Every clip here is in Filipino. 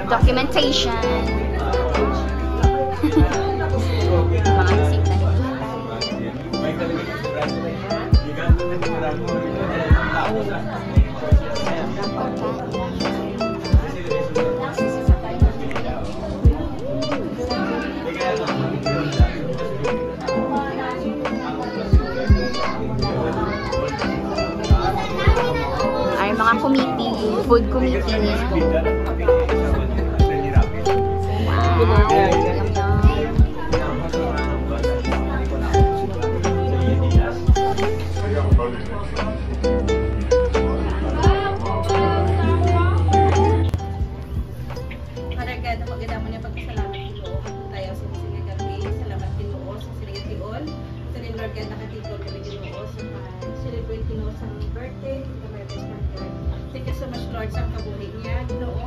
Documentation. Ay, mga committee, food committee. Thank you so much, Lord, sa kabuhi niya. Ginoo,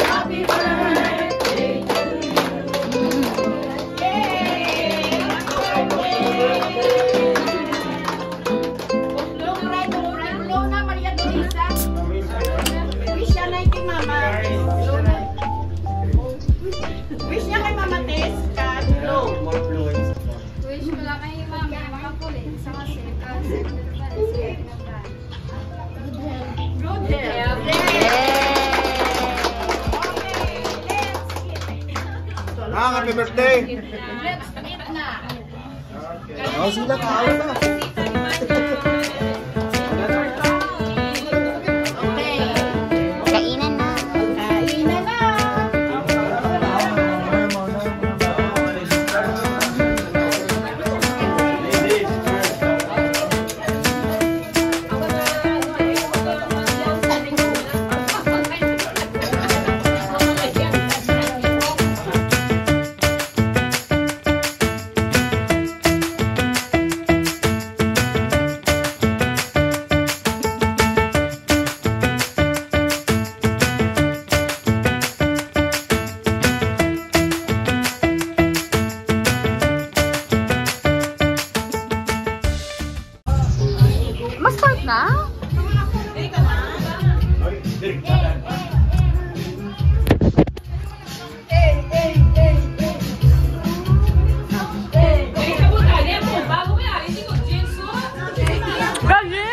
happy birthday to you. Yay! Luna Maria Luisa. Wish niya na kay Mama. Wish niya kay Mama Tess. Wish ko lang kay Mama makapulit sa kasi Good health. Happy birthday! Let's eat na. Oh, sila kaawin na. Kainan na. Kainan na. Ma-start na? Gaji!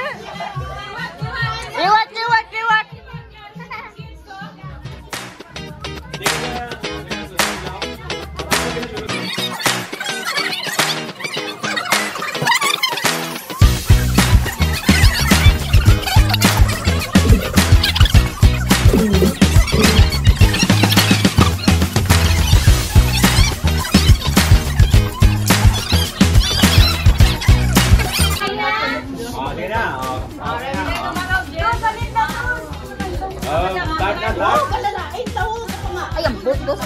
Liwat! Ay, ang butos.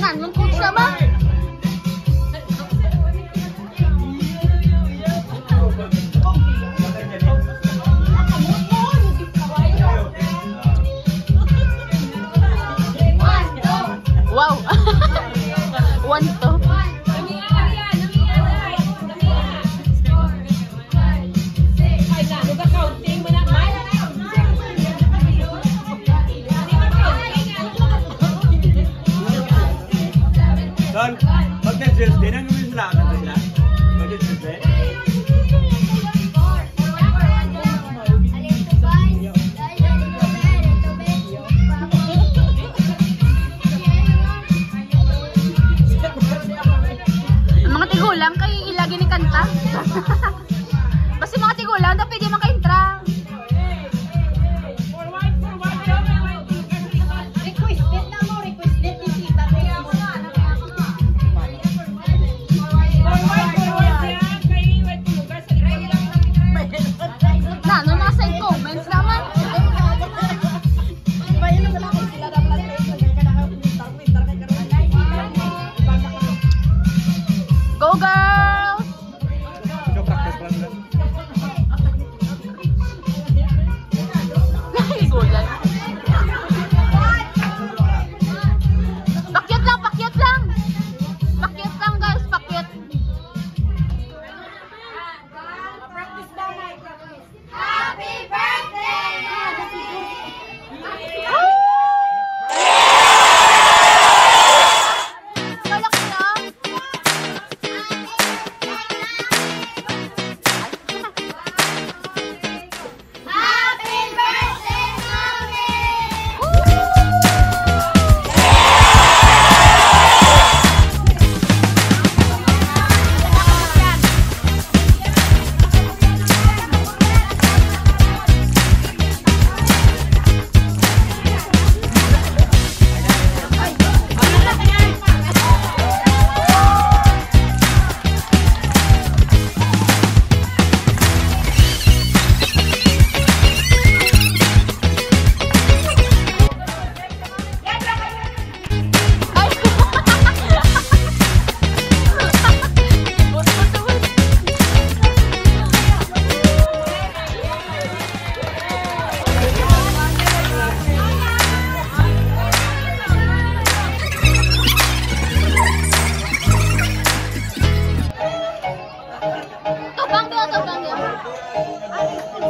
Nganong po siya ba? Wow! One to. Don, mag-na-jills din. Ang gawin sila ka sila? Mag-na-jills din? tigulang kay ilagi ni kanta. Basta mga tigulang daw pwede maka-intra. Requested na mo, requested ni Tita. Na, ano mga side comments naman? Go girls! Ikaw practice lang lang. Igulan. Pakyat lang, pakyat lang. Pakyat lang guys, pakyat. Happy birthday! Kalak lang. Happy birthday, Mommy! Tubang dia, tubang dia. Happy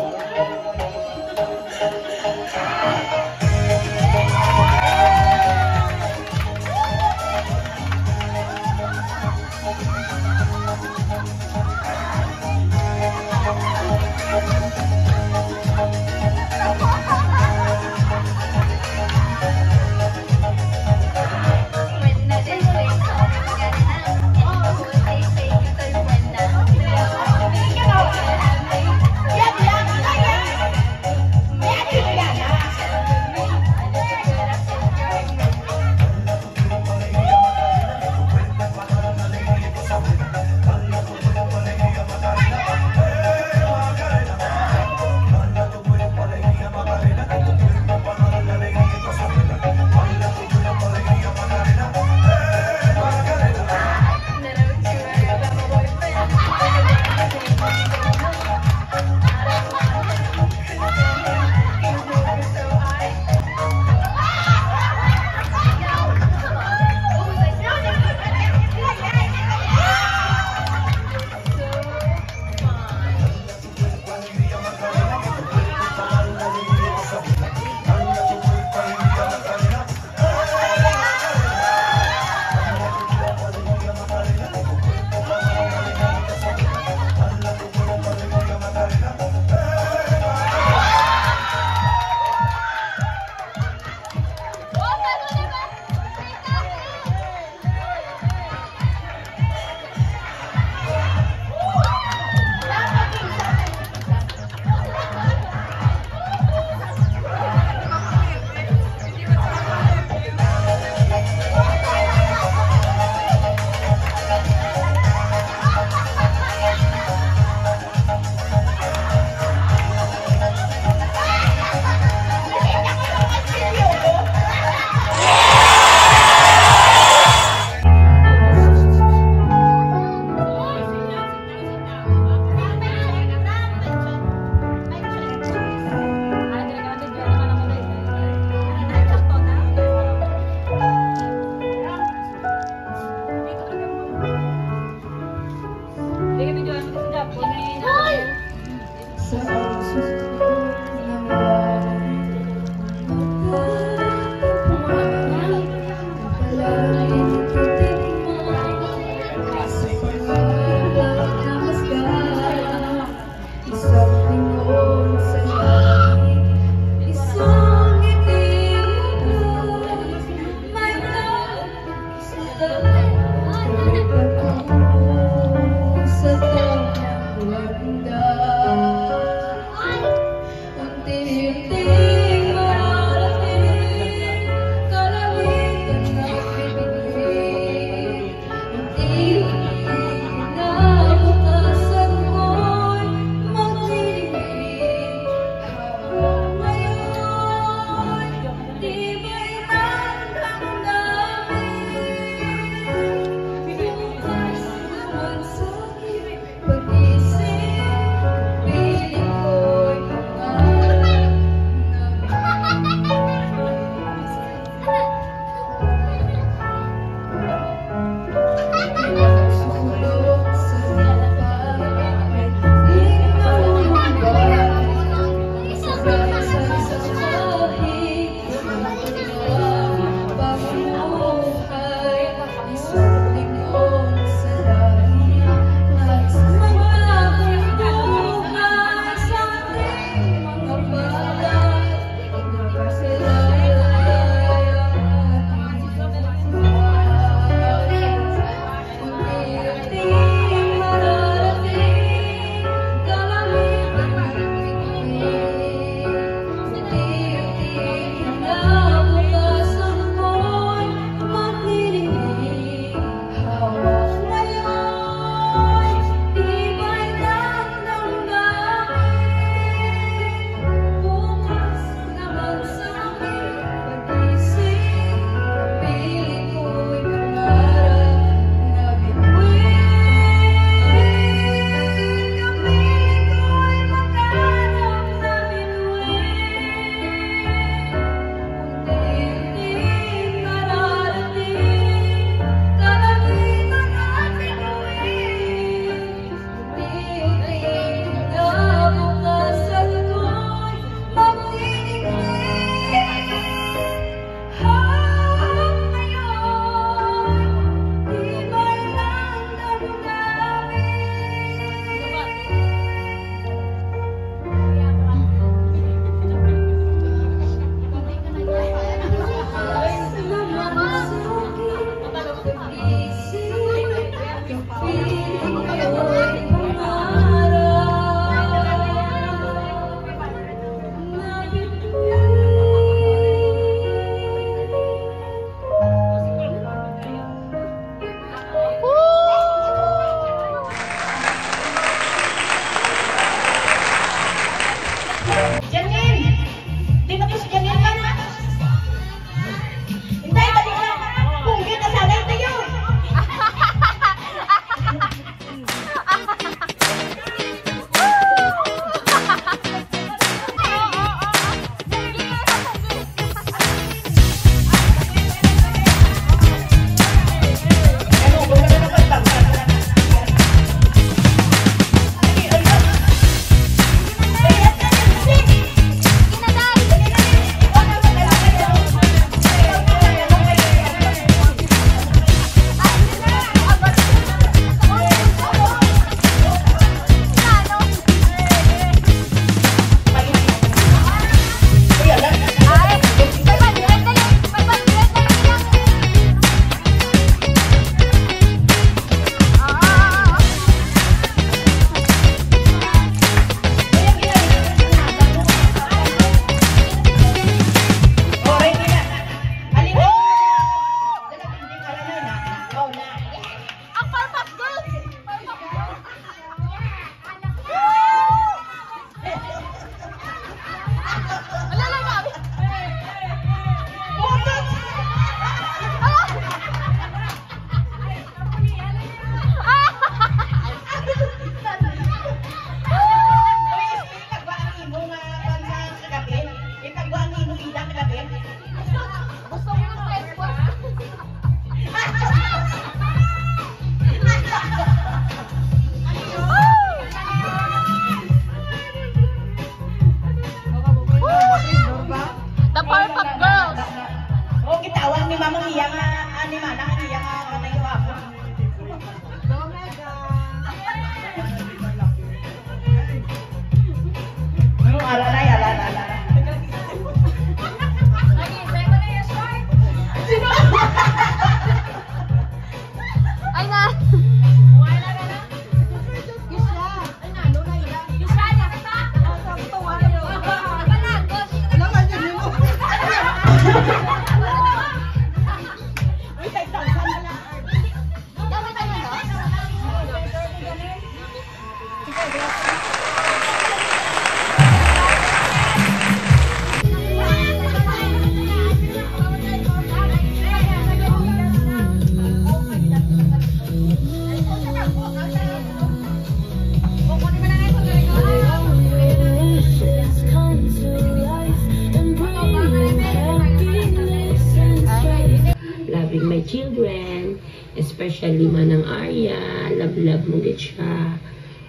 especially manang Arya, love mo gid siya.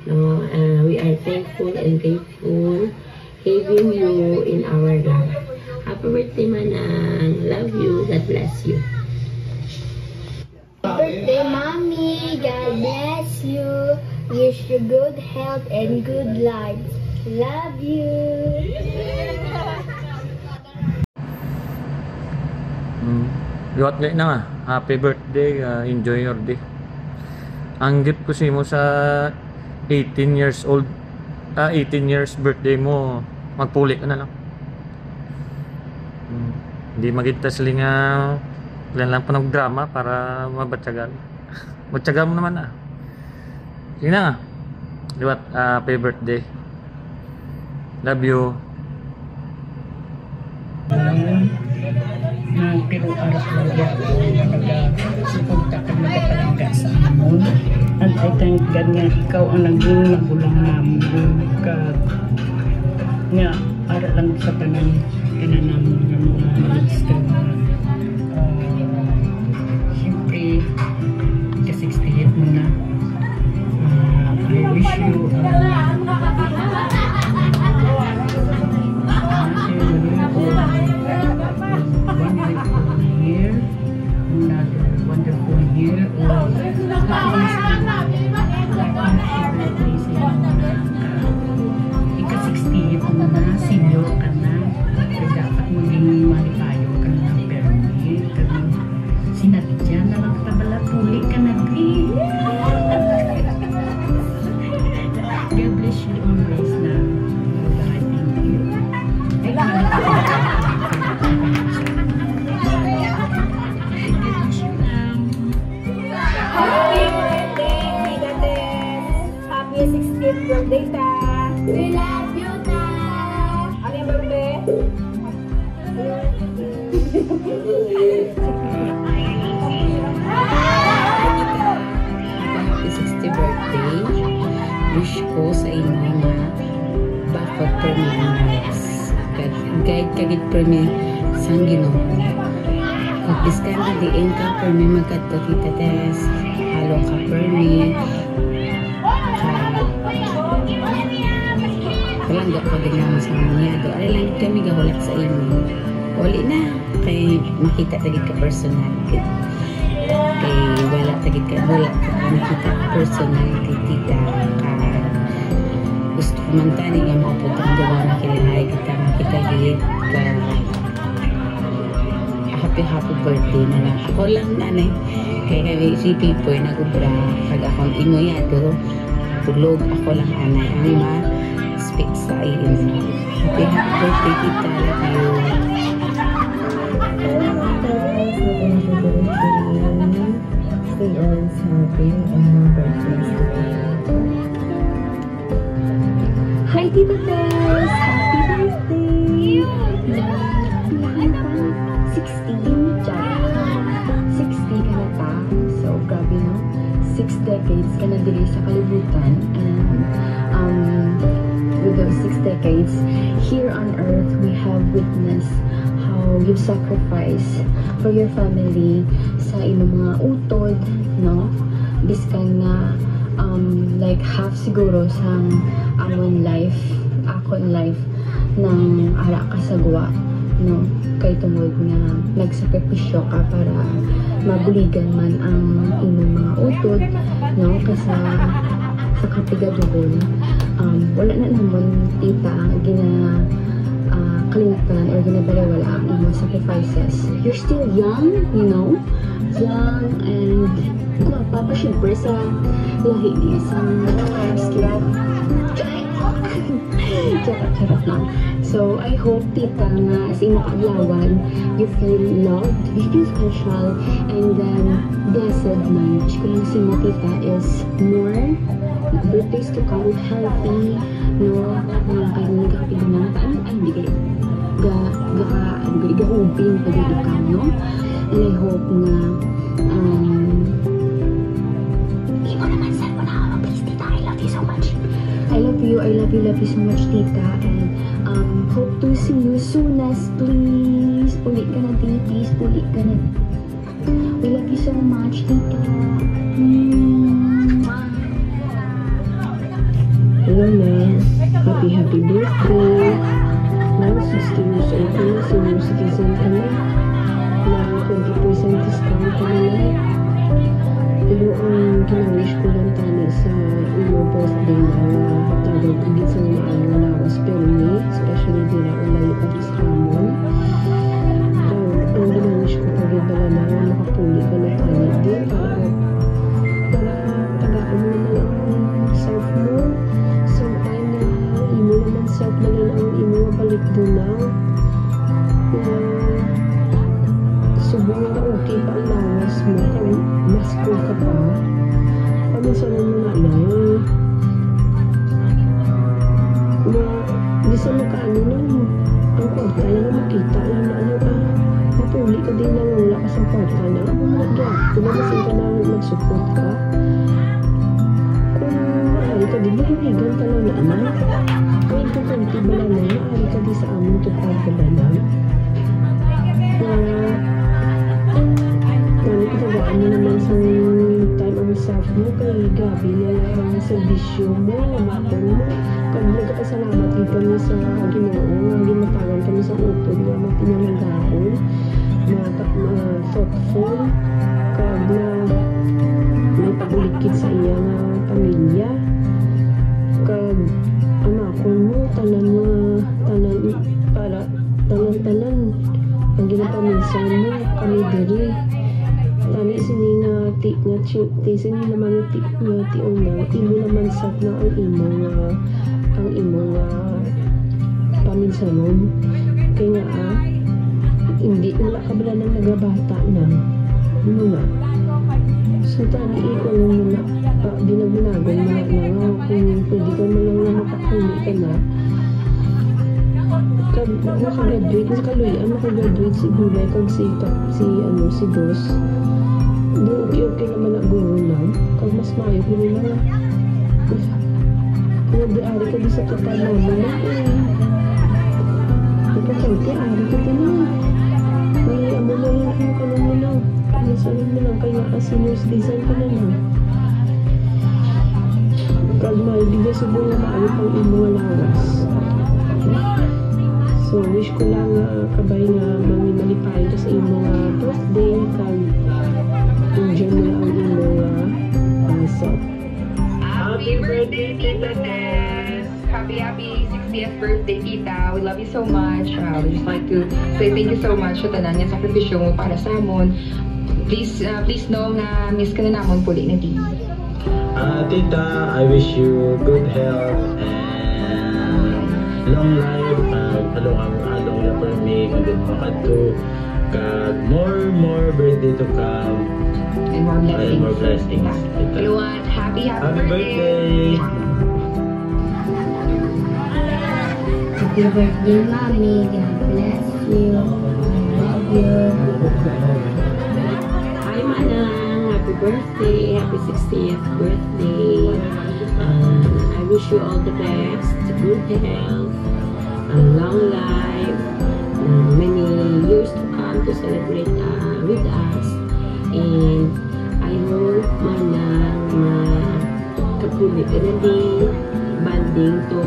No, we are thankful and grateful having you in our life. Happy birthday, Manang. Love you. God bless you. Birthday, Mommy. God bless you. Wish you good health and good life. Love you. Liwat gay na nga. Happy birthday. Enjoy your day. Ang gift ko sa mo sa 18 years old. 18 years birthday mo. Magpuli ka na lang. Hindi magita sila nga lang pa ng drama para mabatsagan. Batsagan mo naman Sige na nga. Liwat, happy birthday. Love you. Pero aras lang ako nagsupunta ka nagpalangga sa amon. And I thank God nga ikaw ang naging magulang namin nga para lang sa tanan kananam ng mga needs ka siyempre ka-68 mo na. I wish you wonderful year ika-68 mo na, senior ka na, kaya dapat maging malipayo ka na ng permit, sinadya na lang tabala, puli ka na God bless you always na I thank you. Happy birthday, Tita Tess. Happy 16th birthday, Ta. We love you, Ta. Ano yung birthday? Happy 60th birthday. Wish ko sa inyo na bakot permanentes. Guide kagit permi sang Ginoo. Kapis ka na diin ka permi magkadto Tita Tess. Halong ka permi. Palangga ko din naman sa mga do. Ay lang kami gahulat sa inyo. Wali na. Kay makita tagit ka personal. Kay wala tagit ka. Wala ka makita personal kay Tita ka. Gusto ko man tani nga makaputang gawa na kilihay kita makita gilid ka. Happy birthday na lang. Ako lang nanay. Kaya kami si Pipoy nagubra. Kag akong imo yado. Tulog ako lang anay. Ang ma-speak sa iyo. Happy birthday Tita. Love you. Stay always happy and no birthdays to Hi, Tita Tess! Happy birthday! 16? Diyan. 60 ka na ta. So, grabe no? 6 decades ka na dili sa kalibutan. And with those 6 decades, here on earth, we have witnessed how you sacrifice for your family sa inyong mga utod, no? Biskan nga like half siguro sa akon life ng ara kasagwa, no? Kay tungod nga nagsakripisyo ka para mabuligan man ang inyong mga utod, no? Kasi sa kapigaduhon, wala na naman Tita kalimutan or ginabaliwala ang inyong sacrifices. You're still young, you know? Young and guwapa pa syempre sa lahi niya sa charot lang. So, I hope Tita nga sa inyong adlawan, you feel loved, you feel special, and then blessed man. Kung si mo Tita is more birthdays to come, healthy, no? Mga kayo nagkakapilunan, paano ay hindi kayo gahubing pag-ibig no? And I hope na hindi mo naman sir mo na please Tita, I love you so much. I love you so much Tita, and hope to see you soon as please. Puli ka na Tita, please puli ka na. We love you so much, Tita. Hello, man. Happy birthday. Now, 60 years old ka na, senior citizen ka na. Now, 20% discount ka na lang. Pero ang kinawish ko lang tani sa iyong birthday na patawag higit sa mga araw na was permit, especially din ako layo at sa hamon. Ang kinawish ko pag-ibala na makapuli ka na tani din para tagaan mo naman ang self mo. Sometime na imo naman self na lang ang imo balik doon na subong na okay pa ang lawas mo kung mas cool ka pa. Pamisanan mo na lang na bisa mo ka ano na ang kwarta na makita lang na ano mapuli ka din lang wala ka sa kwarta na kumabasin ka na mag-support ka kung maaari ka din mahihigan ka lang na anak kung kukunti ba lang na maaari ka din sa among tukad ka ba lang kitagaan mo naman sa time ang self mo kay gabi nila ang servisyo mo, matong mo. Kag nagkapasalamat din kami sa Ginoo, ang ginatagan kami sa upod nga magpinalanggaon, thoughtful, kag na may pagulikid sa iya nga pamilya. Kag amakon mo, tanan ang ginapaminsan mo, kami diri. Tani sini nga sini naman nga tiong na imo naman sat na ang imo nga paminsanon kaya nga hindi wala ka bala nang nagabata na ano nga so tani iko lang na binaginagon mo na kung pwede ka mo lang makakuli ka na makagraduate sa kaluyan makagraduate si Bulay kag si boss okay naman na guro lang kag mas maayo ko nila nagdiari ka di sa kapal namin na ipapagti ari ka din na may amo na lang ang kanong mo lang nasanin mo lang kaya senior citizen ka na lang kag maibigay subong na maayo pang imo nga lawas so wish ko lang kabay nga malipay ka sa imo nga birthday kag enjoy mo lang ang imo self. Happy birthday, Tita Tess! Happy 60th birthday, Tita. We love you so much. We just like to say thank you so much sa tanan nga sakripisyo mo para sa amon. Please know na miss ka na namon puli na Tita. Tita, I wish you good health and long life. Along na for me, magandang to kag more birthday to come. And more blessings. Everyone, happy birthday! Happy birthday, Mommy. God bless you. I love you. Hi, Manang. Happy birthday. Happy 60th birthday. I wish you all the best. Good health. A long life. Many years to come to celebrate with us. And I hope Manang kapuli ka na din. Banding to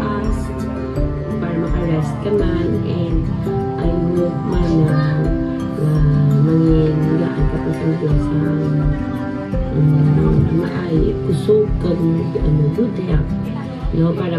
us. Para makarest ka man. And I hope Manang mangyagaan ka pa sa Diyos maay kusog ka good health para